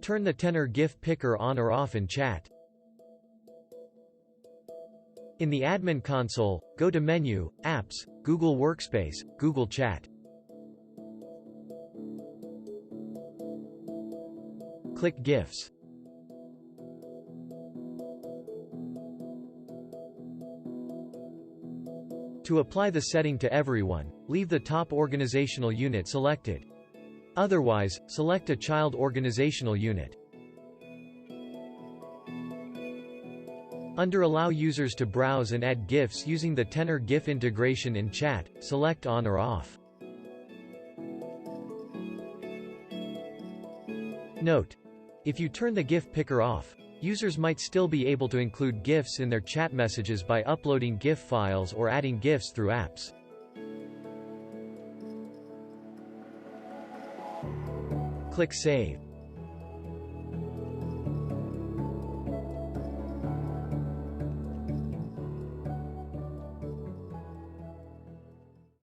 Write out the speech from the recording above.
Turn the Tenor GIF picker on or off in chat. In the Admin console, go to Menu, Apps, Google Workspace, Google Chat. Click GIFs. To apply the setting to everyone, leave the top organizational unit selected. Otherwise, select a child organizational unit. Under Allow users to browse and add GIFs using the Tenor GIF integration in chat, select On or Off. Note: if you turn the GIF picker off, users might still be able to include GIFs in their chat messages by uploading GIF files or adding GIFs through apps. Click Save.